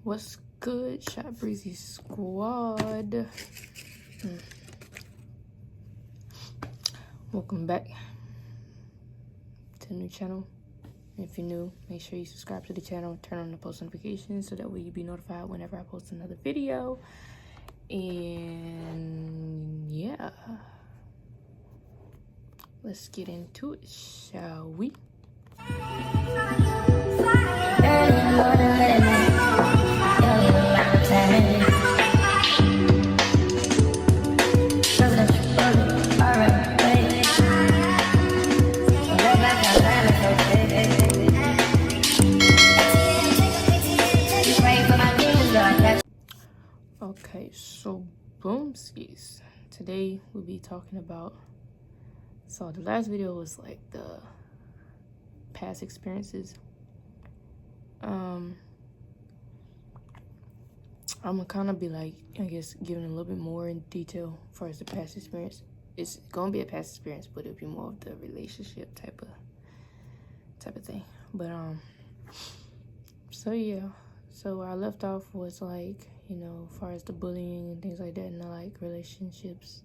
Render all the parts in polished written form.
What's good, Shot Breezy Squad? Welcome back to the new channel. If you're new, make sure you subscribe to the channel, turn on the post notifications so that way you'll be notified whenever I post another video. And yeah, let's get into it, shall we? Okay, so boomskis. Today we'll be talking about, so the last video was like the past experiences. I'm gonna kind of be like, I guess, giving a little bit more in detail as far as the past experience. It's gonna be a past experience, but it'll be more of the relationship type of thing. But so yeah, so where I left off was like, you know, as far as the bullying and things like that, and like relationships,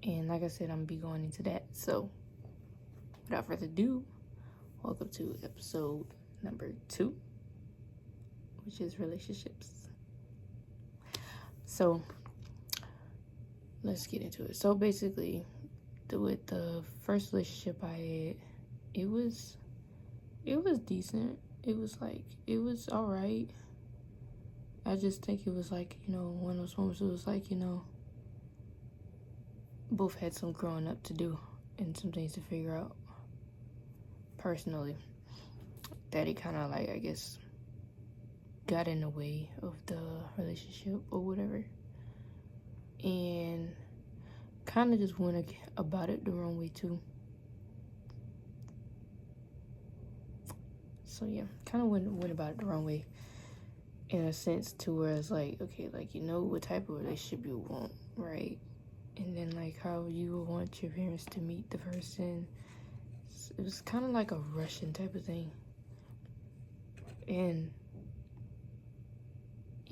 and like I said, I'm gonna be going into that. So without further ado, welcome to episode number 2, which is relationships. So let's get into it. So basically, with the first relationship I had, it was decent. It was all right. I just think it was like, you know, one of those moments it was like, you know, both had some growing up to do and some things to figure out personally, that it kind of like, I guess, got in the way of the relationship or whatever, and kind of just went about it the wrong way too. So yeah, kind of went about it the wrong way in a sense, to where it's like, okay, like, you know what type of relationship you want, right? And then like how you would want your parents to meet the person. It was kind of like a Russian type of thing. And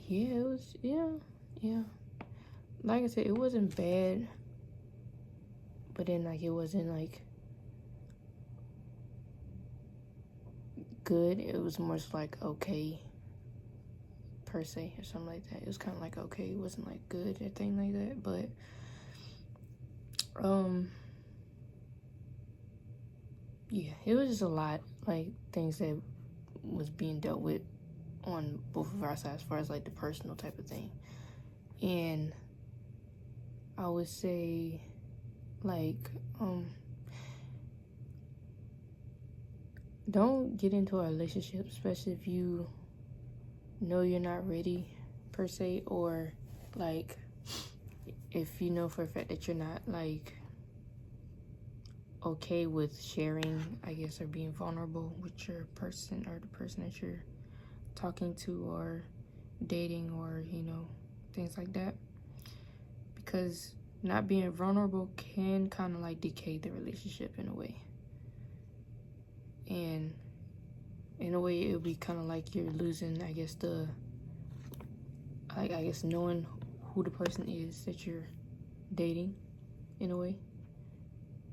yeah, it was, yeah. Like I said, it wasn't bad, but then like it wasn't like good. It was more like okay, per se, or something like that. It was kind of like okay. It wasn't like good or thing like that, but yeah, it was just a lot, like things that was being dealt with on both of our sides as far as like the personal type of thing. And I would say like don't get into a relationship, especially if you know you're not ready per se, or like if you know for a fact that you're not like okay with sharing, I guess, or being vulnerable with your person or the person that you're talking to or dating, or, you know, things like that. Because not being vulnerable can kind of like decay the relationship in a way. And in a way, it'll be kind of like you're losing, I guess, I guess knowing who the person is that you're dating in a way.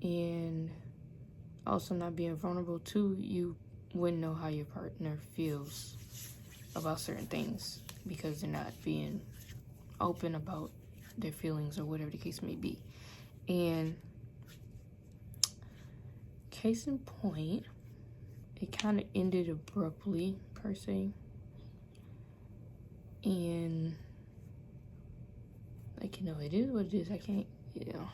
And also not being vulnerable too, you wouldn't know how your partner feels about certain things because they're not being open about their feelings or whatever the case may be. And case in point, it kind of ended abruptly per se, and like, you know, it is what it is. I can't, you know,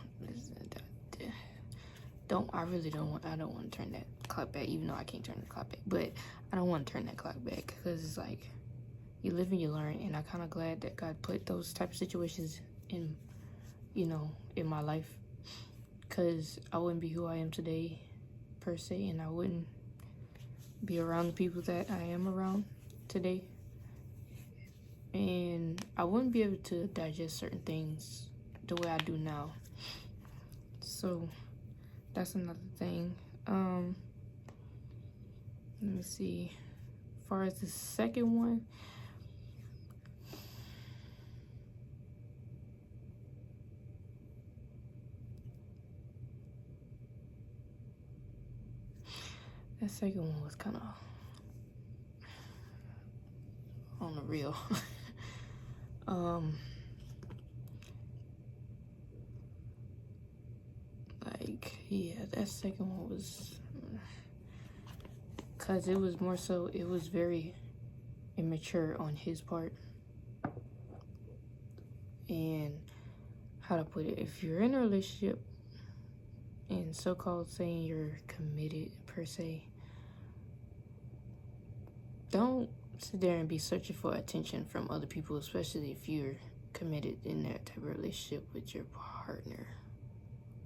I don't want to turn that clock back, even though I can't turn the clock back, but I don't want to turn that clock back, because it's like, you live and you learn. And I'm kind of glad that God put those type of situations in, you know, in my life, because I wouldn't be who I am today per se, and I wouldn't be around the people that I am around today, and I wouldn't be able to digest certain things the way I do now. So that's another thing. Let me see. As far as the second one, That second one was kind of on the real. Like, yeah, that second one was, because it was more so, it was very immature on his part. And how to put it, if you're in a relationship and so-called saying you're committed per se, don't sit there and be searching for attention from other people, especially if you're committed in that type of relationship with your partner.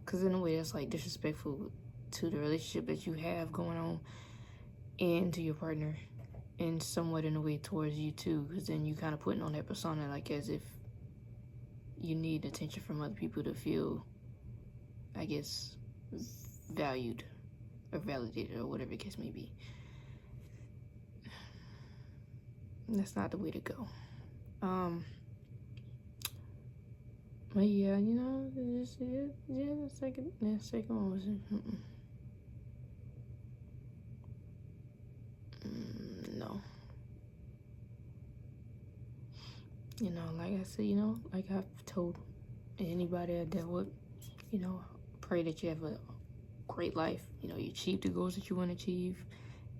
Because in a way, that's like disrespectful to the relationship that you have going on and to your partner, and somewhat in a way towards you too, because then you kind of putting on that persona like as if you need attention from other people to feel, I guess, valued or validated or whatever the case may be. That's not the way to go. But yeah, you know, the second one was no. You know, like I said, you know, like I've told anybody I dealt with, you know, pray that you have a great life. You know, you achieve the goals that you want to achieve,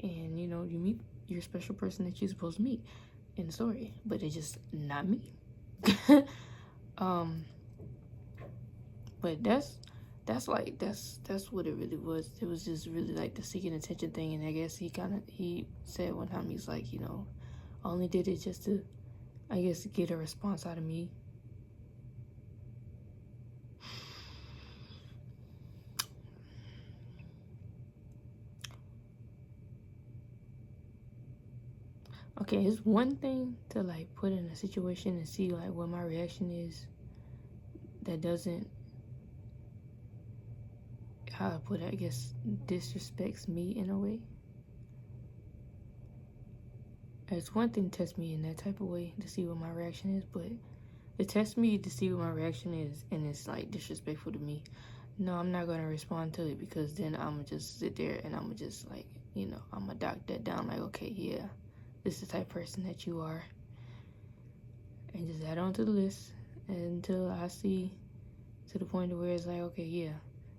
and you know, you meet your special person that you're supposed to meet in the story. But it's just not me. But that's what it really was. It was just really like the seeking attention thing. And I guess he said one time, he's like, you know, I only did it just to, I guess, get a response out of me. Okay, it's one thing to like put in a situation and see like what my reaction is that doesn't, how I put it, I guess, disrespects me in a way. It's one thing to test me in that type of way to see what my reaction is, but to test me to see what my reaction is and it's like disrespectful to me, no, I'm not gonna respond to it, because then I'm gonna just sit there and I'm gonna just like, you know, I'm gonna dock that down like, okay, yeah, this is the type of person that you are, and just add on to the list until I see to the point where it's like, okay, yeah,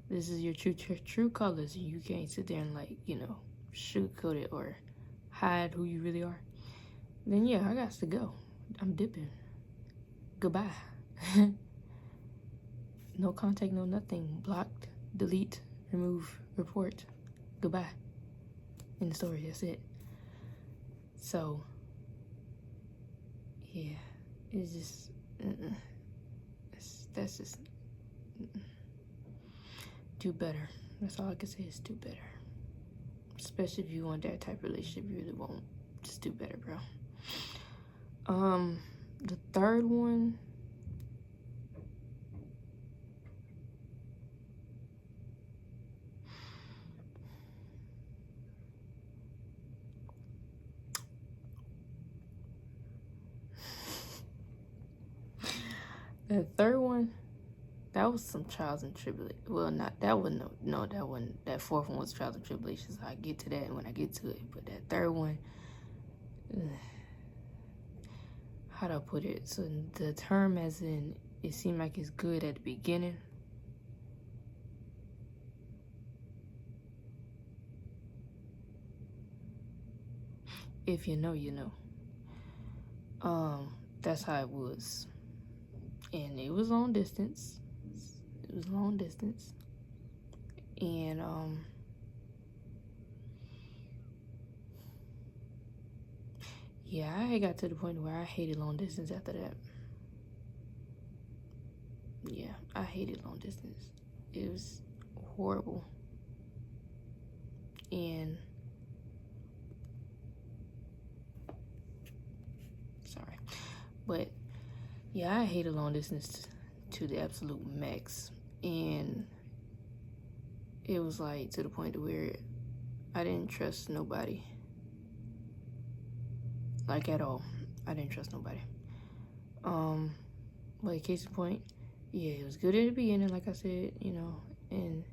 this is your true colors, and you can't sit there and like, you know, sugarcoat it or hide who you really are. Then yeah, I got to go. I'm dipping. Goodbye. No contact, no nothing. Blocked, delete, remove, report. Goodbye. In the story, that's it. So yeah, it's just that's just do better. That's all I can say is do better. Especially if you want that type of relationship, you really won't. Just do better, bro. The third one, that was some trials and tribulations. Well, not that one. No, that one. That fourth one was trials and tribulations. I get to that when I get to it. But that third one, how do I put it? So the term, as in, it seemed like it's good at the beginning. If you know, you know. That's how it was. And it was long distance. And yeah, I got to the point where I hated long distance after that. Yeah, I hated long distance. It was horrible. And sorry, but yeah, I hated long distance to the absolute max. And it was like to the point where I didn't trust nobody, like at all. I didn't trust nobody. But case in point, yeah, it was good at the beginning, like I said, you know, and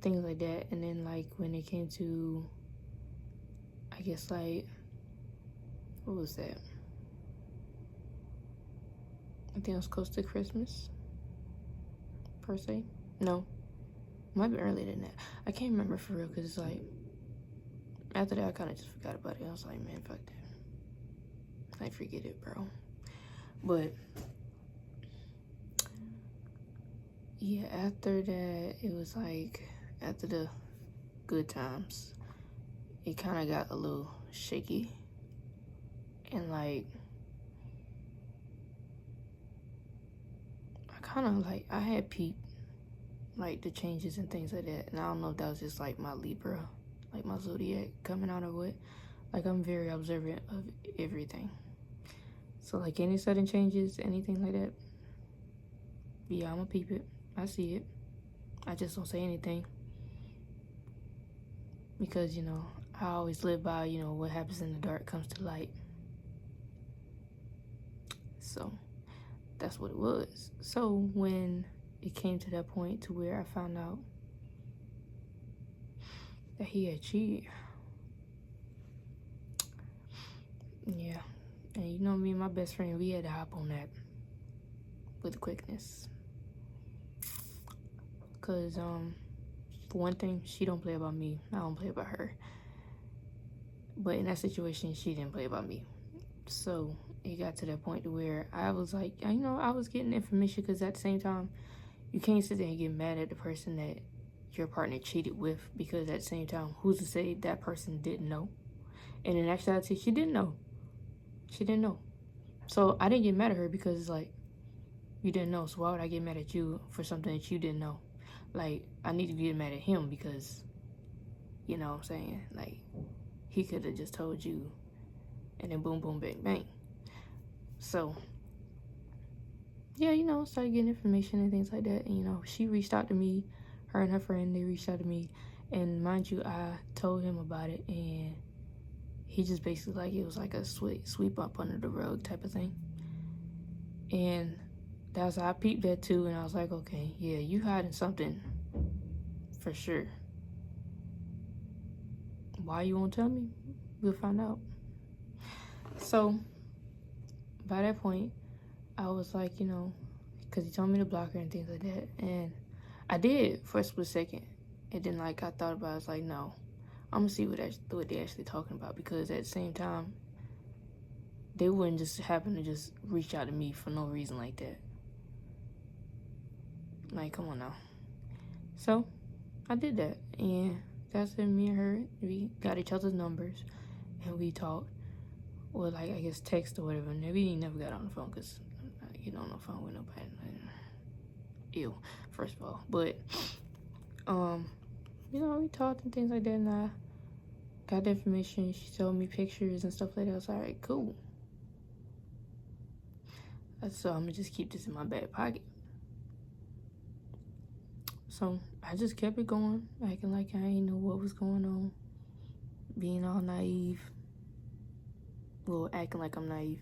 things like that. And then like when it came to, I guess like, what was that? I think it was close to Christmas, per se. No, might be earlier than that. I can't remember for real, because it's like, after that, I kind of just forgot about it. I was like, man, fuck that. Like, forget it, bro. But, yeah, after that, it was like, after the good times, it kind of got a little shaky. And, like, I had peeped, like, the changes and things like that. And I don't know if that was just, like, my Libra, like, my zodiac coming out or what. Like, I'm very observant of everything. So, like, any sudden changes, anything like that, yeah, I'm gonna peep it. I see it. I just don't say anything. Because, you know, I always live by, you know, what happens in the dark comes to light. So, that's what it was. So, when it came to that point to where I found out that he had cheated, yeah. And you know, me and my best friend, we had to hop on that with quickness. Because, for one thing, she don't play about me. I don't play about her. But in that situation, she didn't play about me. So, it got to that point to where I was like, you know, I was getting information, because at the same time, you can't sit there and get mad at the person that your partner cheated with, because at the same time, who's to say that person didn't know? And in actuality, she didn't know. She didn't know. So I didn't get mad at her, because it's like, you didn't know. So why would I get mad at you for something that you didn't know? Like, I need to get mad at him, because, you know what I'm saying? Like, he could have just told you, and then boom, boom, bang, bang. So, yeah, you know, started getting information and things like that. And, you know, she reached out to me. Her and her friend, they reached out to me. And mind you, I told him about it, and he just basically, like, it was like a sweep up under the rug type of thing. And that's how I peeped that too. And I was like, okay, yeah, you hiding something for sure. Why you won't tell me? We'll find out. So, by that point, I was like, you know, because he told me to block her and things like that. And I did for a split second. And then, like, I thought about it. I was like, no, I'm going to see what they're actually talking about. Because at the same time, they wouldn't just happen to just reach out to me for no reason like that. Like, come on now. So, I did that. And that's when me and her, we got each other's numbers. And we talked. Or, like, I guess text or whatever. And we never got on the phone, because I get on the phone with nobody. Ew, first of all. But, you know, we talked and things like that. And I got the information. She showed me pictures and stuff like that. I was like, all right, cool. So I'm going to just keep this in my back pocket. So I just kept it going, acting like I ain't know what was going on, being all naive, well, acting like I'm naive,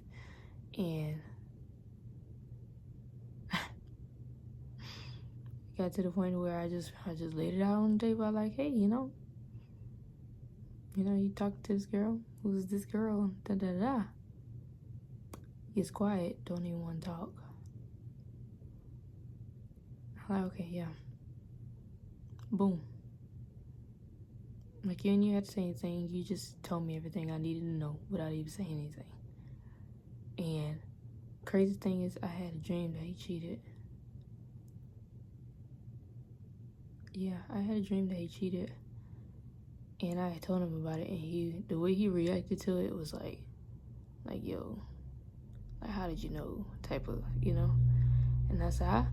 and got to the point where I just laid it out on the table. I like, hey, you know, you talk to this girl. Who's this girl? Da da da. Gets quiet. Don't even want to talk. I'm like, okay, yeah. Boom. Like, you didn't have to say anything. You just told me everything I needed to know without even saying anything. And crazy thing is, I had a dream that he cheated. Yeah, I had a dream that he cheated. And I had told him about it, and the way he reacted to it was like, yo, like, how did you know, type of, you know? And that's how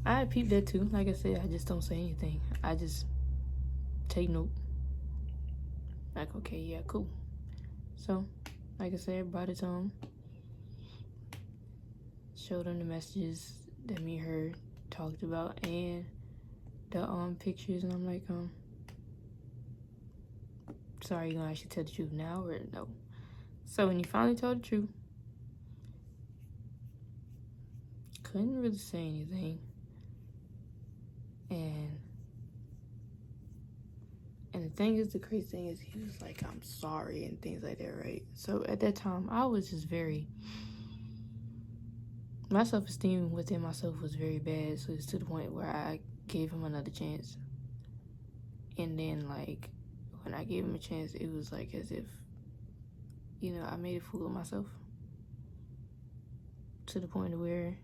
I peeped that too. Like I said, I just don't say anything. I just take note. Like, okay, yeah, cool. So, like I said, brought it to him. Showed him the messages that me and her talked about, and the pictures, and I'm like, sorry, you gonna actually tell the truth now or no? So when he finally told the truth, couldn't really say anything. And And the thing is, the crazy thing is, he was like, I'm sorry, and things like that, right? So at that time, I was just my self-esteem within myself was very bad. So it's to the point where I gave him another chance. And then, like, when I gave him a chance, it was like as if, I made a fool of myself. To the point where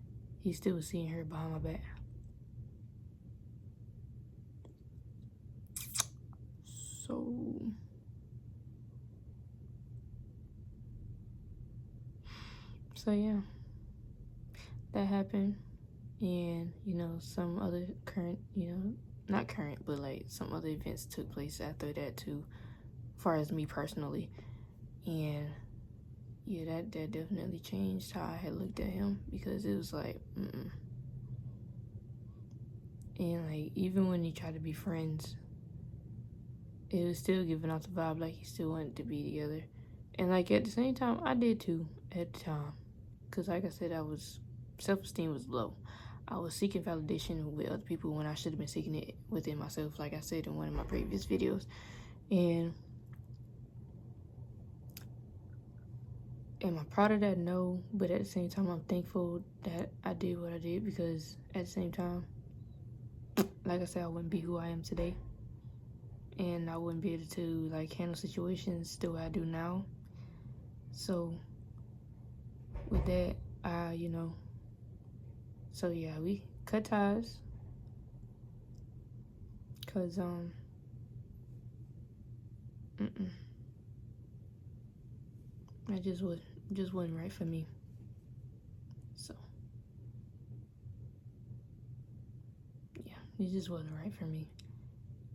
he still was seeing her behind my back. So yeah, that happened. And, some other current, not current, but like some other events took place after that too, as far as me personally. And yeah, that definitely changed how I had looked at him, because it was like, And like, even when he tried to be friends, it was still giving off the vibe like he still wanted to be together. And like, at the same time, I did too at the time. Because like I said, self-esteem was low. I was seeking validation with other people when I should have been seeking it within myself, like I said in one of my previous videos. And am I proud of that? No. But at the same time, I'm thankful that I did what I did, because at the same time, like I said, I wouldn't be who I am today. And I wouldn't be able to like handle situations the way I do now. So with that, so yeah, we cut ties. Cause it just wasn't right for me. So yeah, it just wasn't right for me.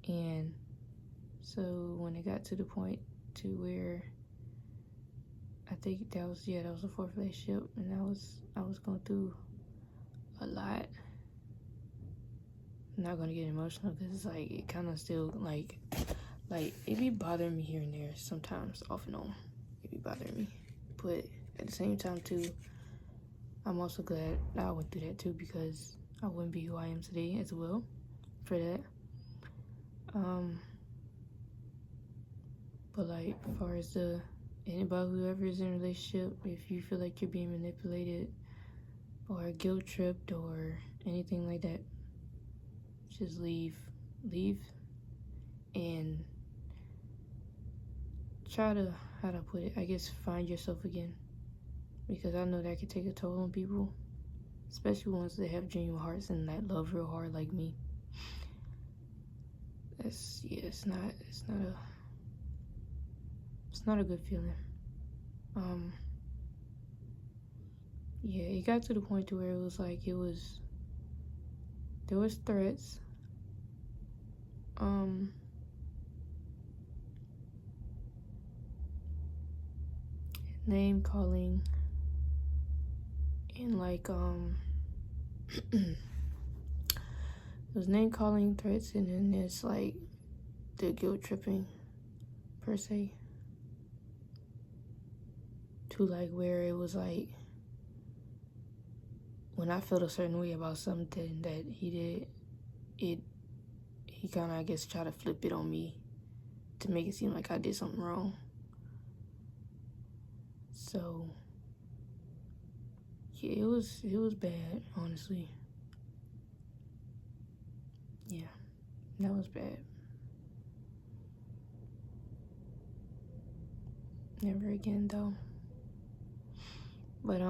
And so when it got to the point to where I think that was the fourth relationship, and I was going through a lot. I'm not gonna get emotional, because it's like, it kind of still like it be bothering me here and there sometimes, off and on. It be bothering me, but at the same time too, I'm also glad that I went through that too, because I wouldn't be who I am today as well for that. But like, as far as anybody, whoever is in a relationship, if you feel like you're being manipulated or guilt tripped or anything like that, just leave, and try to, how to put it, I guess, find yourself again, because I know that can take a toll on people, especially ones that have genuine hearts and that love real hard like me. It's not a good feeling. Yeah, it got to the point to where it was like, there was threats, name calling, and like, it was name calling, threats, and then there's like the guilt tripping per se, to like where it was like, when I felt a certain way about something that he did, he kind of, I guess, tried to flip it on me to make it seem like I did something wrong. So yeah, it was bad, honestly. Yeah, that was bad. Never again, though. But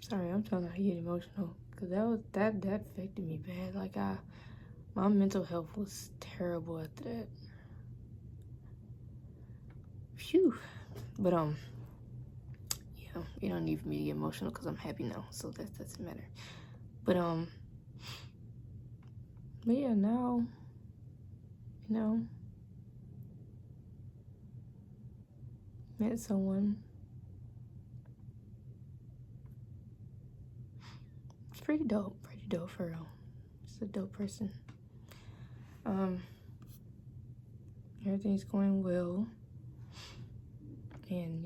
sorry, I'm trying not to get emotional, because that affected me bad. Like, my mental health was terrible after that. Phew. But yeah, you don't need me to get emotional, because I'm happy now, so that doesn't matter. But yeah, now, met someone. It's pretty dope for real. It's a dope person. Everything's going well, and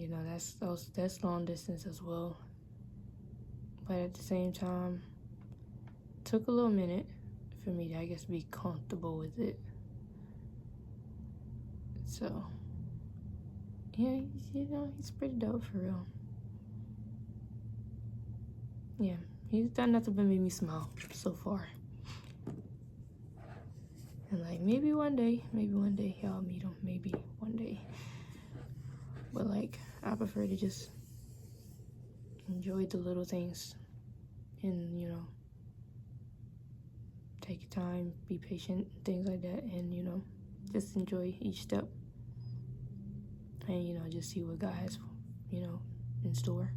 that's long distance as well. But at the same time, took a little minute for me to, I guess, be comfortable with it. So, yeah, he's pretty dope for real. Yeah, he's done nothing but make me smile so far. And like, maybe one day y'all meet him, maybe one day. But like, I prefer to just enjoy the little things and, take your time, be patient, things like that, and, just enjoy each step. And, just see what God has, in store.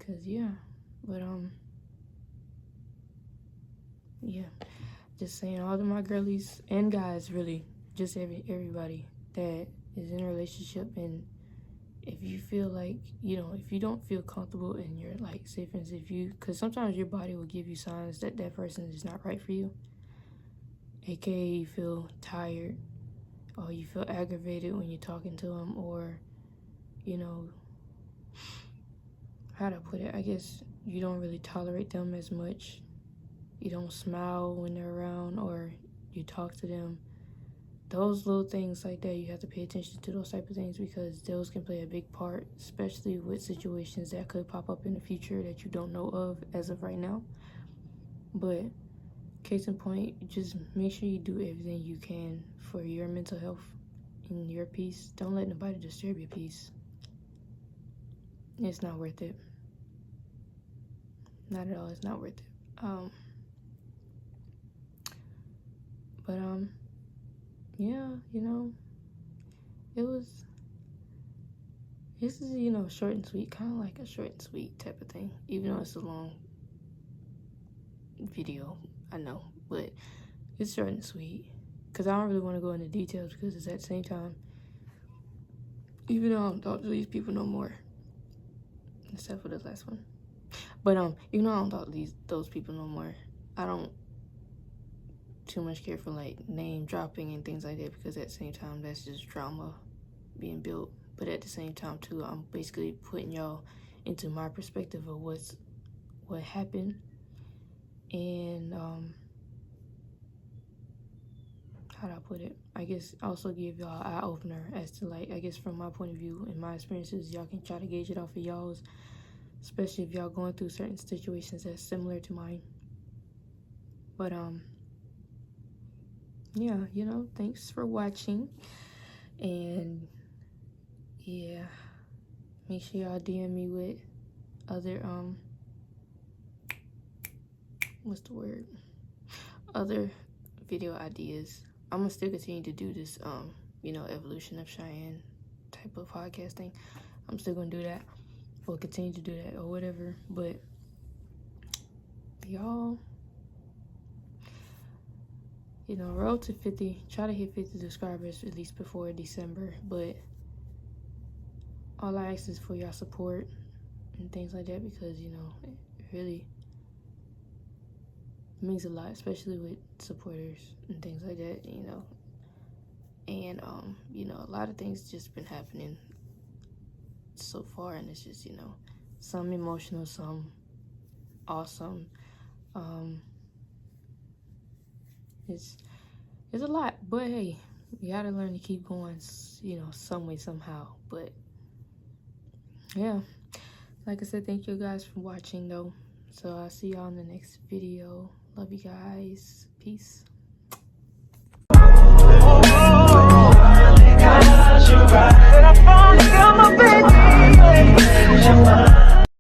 Cause yeah, but yeah, just saying, all of my girlies and guys, really, just everybody that is in a relationship, and if you feel like, if you don't feel comfortable in your, like, say for instance, because sometimes your body will give you signs that that person is not right for you, aka you feel tired, or you feel aggravated when you're talking to them, or, how to put it, I guess you don't really tolerate them as much, you don't smile when they're around, or you talk to them. Those little things like that, you have to pay attention to those type of things, because those can play a big part, especially with situations that could pop up in the future that you don't know of as of right now. But case in point, just make sure you do everything you can for your mental health and your peace. Don't let nobody disturb your peace. It's not worth it. Not at all. It's not worth it. But yeah, this is, short and sweet, kind of like a short and sweet type of thing, even though it's a long video, I know, but it's short and sweet, because I don't really want to go into details, because it's at the same time, even though I don't talk to these people no more, except for the last one, but even though I don't talk to those people no more, I don't too much care for like name dropping and things like that, because at the same time, that's just drama being built. But at the same time too, I'm basically putting y'all into my perspective of what happened, and how do I put it, I guess also give y'all an eye opener as to, like, I guess from my point of view and my experiences, y'all can try to gauge it off of y'all's, especially if y'all going through certain situations that's similar to mine. But yeah, thanks for watching, and yeah, make sure y'all DM me with other other video ideas. I'm gonna still continue to do this Evolution of Cheyenne type of podcasting. I'm still gonna do that, or continue to do that, or whatever. But y'all, road to 50, try to hit 50 subscribers at least before December. But all I ask is for y'all support and things like that, because it really means a lot, especially with supporters and things like that, and a lot of things just been happening so far, and it's just some emotional, some awesome. It's a lot, but hey, you gotta learn to keep going, some way, somehow. But yeah, like I said, thank you guys for watching though. So I'll see y'all in the next video. Love you guys. Peace.